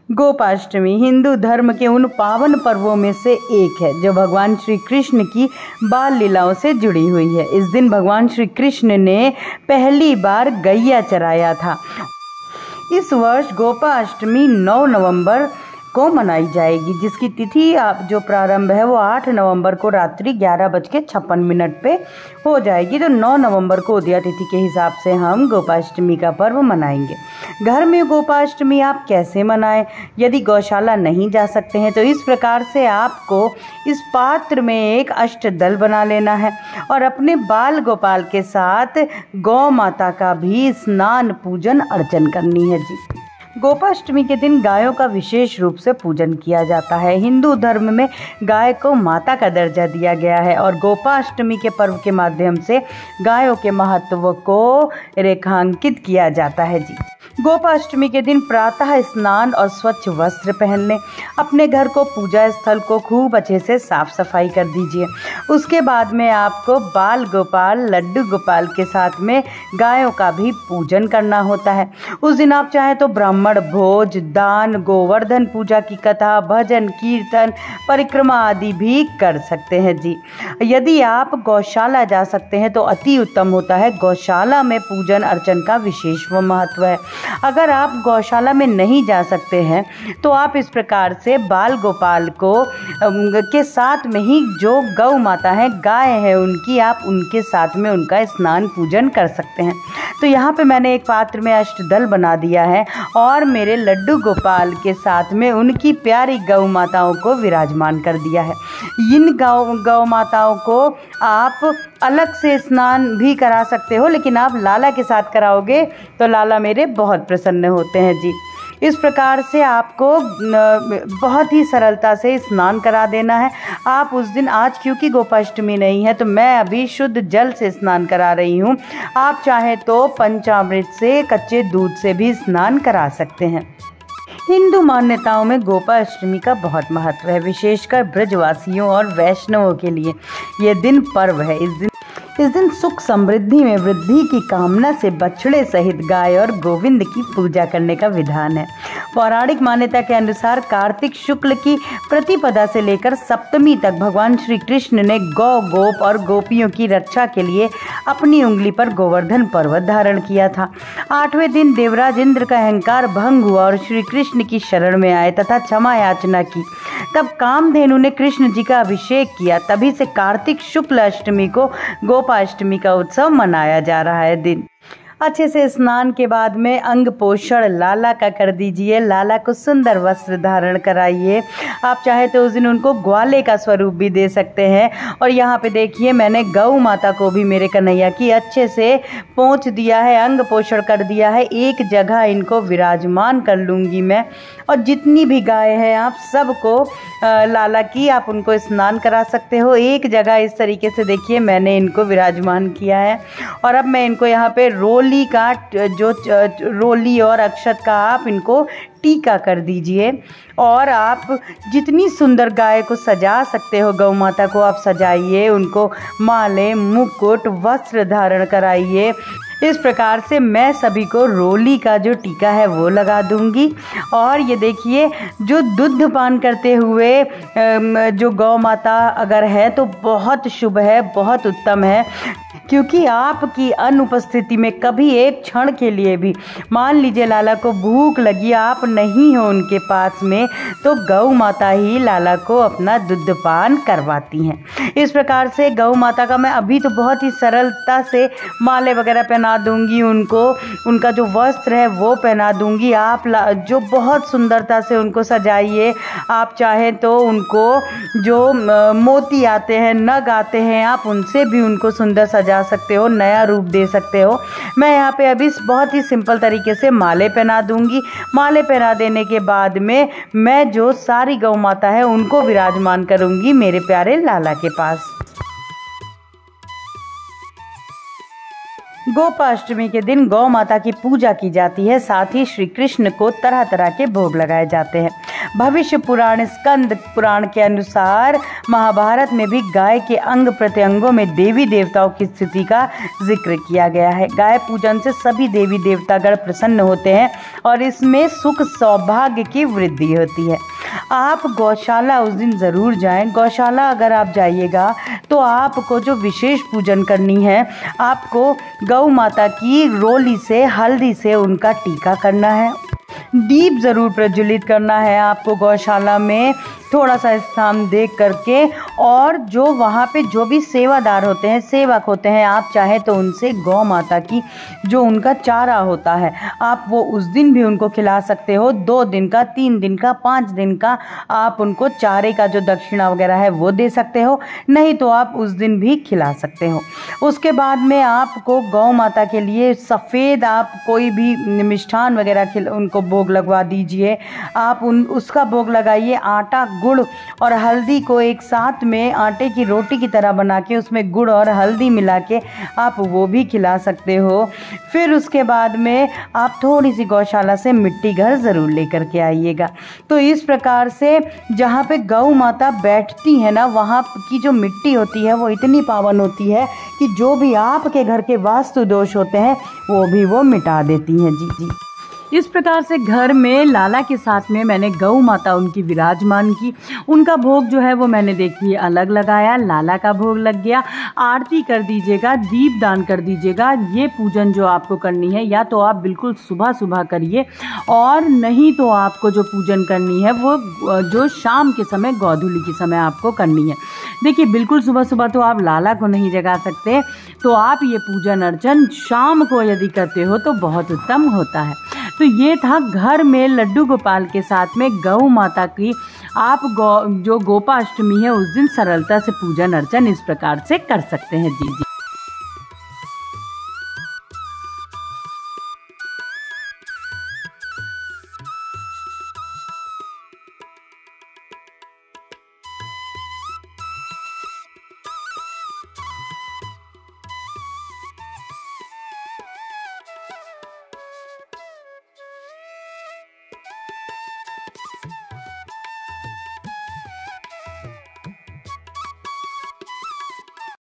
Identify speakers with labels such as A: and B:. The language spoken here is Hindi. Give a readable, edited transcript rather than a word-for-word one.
A: गोपाष्टमी हिंदू धर्म के उन पावन पर्वों में से एक है जो भगवान श्री कृष्ण की बाल लीलाओं से जुड़ी हुई है। इस दिन भगवान श्री कृष्ण ने पहली बार गैया चराया था। इस वर्ष गोपाष्टमी 9 नवंबर को मनाई जाएगी, जिसकी तिथि जो प्रारंभ है वो 8 नवंबर को रात्रि 11:56 पे हो जाएगी। तो 9 नवंबर को उदया तिथि के हिसाब से हम गोपाष्टमी का पर्व मनाएंगे। घर में गोपाष्टमी आप कैसे मनाएं? यदि गौशाला नहीं जा सकते हैं तो इस प्रकार से आपको इस पात्र में एक अष्टदल बना लेना है और अपने बाल गोपाल के साथ गौ माता का भी स्नान पूजन अर्चन करनी है जी। गोपाष्टमी के दिन गायों का विशेष रूप से पूजन किया जाता है। हिंदू धर्म में गाय को माता का दर्जा दिया गया है और गोपाष्टमी के पर्व के माध्यम से गायों के महत्व को रेखांकित किया जाता है जी। गोपाष्टमी के दिन प्रातः स्नान और स्वच्छ वस्त्र पहन लें। अपने घर को, पूजा स्थल को खूब अच्छे से साफ सफाई कर दीजिए। उसके बाद में आपको बाल गोपाल, लड्डू गोपाल के साथ में गायों का भी पूजन करना होता है। उस दिन आप चाहें तो ब्राह्मण भोज, दान, गोवर्धन पूजा की कथा, भजन, कीर्तन, परिक्रमा आदि भी कर सकते हैं जी। यदि आप गौशाला जा सकते हैं तो अति उत्तम होता है। गौशाला में पूजन अर्चन का विशेष महत्व है। अगर आप गौशाला में नहीं जा सकते हैं तो आप इस प्रकार से बाल गोपाल को के साथ में ही जो गौ माता है, गाय है उनकी, आप उनके साथ में उनका स्नान पूजन कर सकते हैं। तो यहाँ पे मैंने एक पात्र में अष्टदल बना दिया है और मेरे लड्डू गोपाल के साथ में उनकी प्यारी गौ माताओं को विराजमान कर दिया है। इन गौ माताओं को आप अलग से स्नान भी करा सकते हो, लेकिन आप लाला के साथ कराओगे तो लाला मेरे बहुत प्रसन्न होते हैं जी। इस प्रकार से आपको बहुत ही सरलता से स्नान करा देना है। आप उस दिन, आज क्योंकि गोपाष्टमी नहीं है तो मैं अभी शुद्ध जल से स्नान करा रही हूँ। आप चाहें तो पंचामृत से, कच्चे दूध से भी स्नान करा सकते हैं। हिंदू मान्यताओं में गोपाष्टमी का बहुत महत्व है, विशेषकर ब्रजवासियों और वैष्णवों के लिए यह दिन पर्व है। इस दिन सुख समृद्धि में वृद्धि की कामना से बछड़े सहित गाय और गोविंद की पूजा करने का विधान है। पौराणिक मान्यता के अनुसार कार्तिक शुक्ल की प्रतिपदा से लेकर सप्तमी तक भगवान श्री कृष्ण ने गौ, गोप और गोपियों की रक्षा के लिए अपनी उंगली पर गोवर्धन पर्वत धारण किया था। 8वें दिन देवराज इंद्र का अहंकार भंग हुआ और श्री कृष्ण की शरण में आए तथा क्षमा याचना की। तब कामधेनु ने कृष्ण जी का अभिषेक किया। तभी से कार्तिक शुक्ल अष्टमी को गोपाष्टमी का उत्सव मनाया जा रहा है। दिन अच्छे से स्नान के बाद में अंग पोषण लाला का कर दीजिए। लाला को सुंदर वस्त्र धारण कराइए। आप चाहे तो उस दिन उनको ग्वाले का स्वरूप भी दे सकते हैं। और यहाँ पे देखिए, मैंने गौ माता को भी मेरे कन्हैया की अच्छे से पोंछ दिया है, अंग पोषण कर दिया है। एक जगह इनको विराजमान कर लूँगी मैं। और जितनी भी गाय है आप सबको लाला की, आप उनको स्नान करा सकते हो। एक जगह इस तरीके से देखिए मैंने इनको विराजमान किया है। और अब मैं इनको यहाँ पे रोली का रोली और अक्षत का आप इनको टीका कर दीजिए। और आप जितनी सुंदर गाय को सजा सकते हो, गौ माता को आप सजाइए, उनको माले, मुकुट, वस्त्र धारण कराइए। इस प्रकार से मैं सभी को रोली का जो टीका है वो लगा दूंगी। और ये देखिए, जो दूध पान करते हुए जो गौ माता अगर है तो बहुत शुभ है, बहुत उत्तम है। क्योंकि आपकी अनुपस्थिति में कभी एक क्षण के लिए भी, मान लीजिए लाला को भूख लगी, आप नहीं हो उनके पास में, तो गौ माता ही लाला को अपना दूध पान करवाती हैं। इस प्रकार से गौ माता का मैं अभी तो बहुत ही सरलता से माले वगैरह पहना दूंगी उनको, उनका जो वस्त्र है वो पहना दूंगी। आप जो बहुत सुंदरता से उनको सजाइए। आप चाहें तो उनको जो मोती आते हैं, नग आते हैं, आप उनसे भी उनको सुंदर सजा सकते हो, नया रूप दे सकते हो। मैं यहाँ पे अभी बहुत ही सिंपल तरीके से माले पहना दूंगी। माले पहना देने के बाद में मैं जो सारी गौ माता है उनको विराजमान करूंगी मेरे प्यारे लाला के पास। गोपाष्टमी के दिन गौ माता की पूजा की जाती है। साथ ही श्री कृष्ण को तरह तरह के भोग लगाए जाते हैं। भविष्य पुराण स्कंद पुराण के अनुसार महाभारत में भी गाय के अंग प्रत्यंगों में देवी देवताओं की स्थिति का जिक्र किया गया है। गाय पूजन से सभी देवी देवतागण प्रसन्न होते हैं और इसमें सुख सौभाग्य की वृद्धि होती है। आप गौशाला उस दिन ज़रूर जाएं। गौशाला अगर आप जाइएगा तो आपको जो विशेष पूजन करनी है, आपको गौ माता की रोली से हल्दी से उनका टीका करना है। दीप ज़रूर प्रज्वलित करना है आपको गौशाला में, थोड़ा सा स्थान देख करके। और जो वहाँ पे जो भी सेवादार होते हैं, सेवक होते हैं, आप चाहे तो उनसे गौ माता की जो उनका चारा होता है आप वो उस दिन भी उनको खिला सकते हो। 2 दिन का, 3 दिन का, 5 दिन का आप उनको चारे का जो दक्षिणा वगैरह है वो दे सकते हो, नहीं तो आप उस दिन भी खिला सकते हो। उसके बाद में आपको गौ माता के लिए सफ़ेद आप कोई भी मिष्ठान वगैरह उनको भोग लगवा दीजिए। आप उसका भोग लगाइए। आटा, गुड़ और हल्दी को एक साथ में आटे की रोटी की तरह बना के उसमें गुड़ और हल्दी मिला के आप वो भी खिला सकते हो। फिर उसके बाद में आप थोड़ी सी गौशाला से मिट्टी घर ज़रूर लेकर के आइएगा। तो इस प्रकार से जहाँ पे गौ माता बैठती है ना, वहाँ की जो मिट्टी होती है वो इतनी पावन होती है कि जो भी आपके घर के वास्तु दोष होते हैं वो भी वो मिटा देती हैं। जी। इस प्रकार से घर में लाला के साथ में मैंने गौ माता उनकी विराजमान की। उनका भोग जो है वो मैंने देखिए अलग लगाया, लाला का भोग लग गया। आरती कर दीजिएगा, दीप दान कर दीजिएगा। ये पूजन जो आपको करनी है या तो आप बिल्कुल सुबह सुबह करिए, और नहीं तो आपको जो पूजन करनी है वो जो शाम के समय, गोधूली के समय आपको करनी है। देखिए बिल्कुल सुबह सुबह तो आप लाला को नहीं जगा सकते, तो आप ये पूजन अर्चन शाम को यदि करते हो तो बहुत उत्तम होता है। तो ये था घर में लड्डू गोपाल के साथ में गौ माता की आप जो गोपाष्टमी है उस दिन सरलता से पूजन अर्चन इस प्रकार से कर सकते हैं। जी।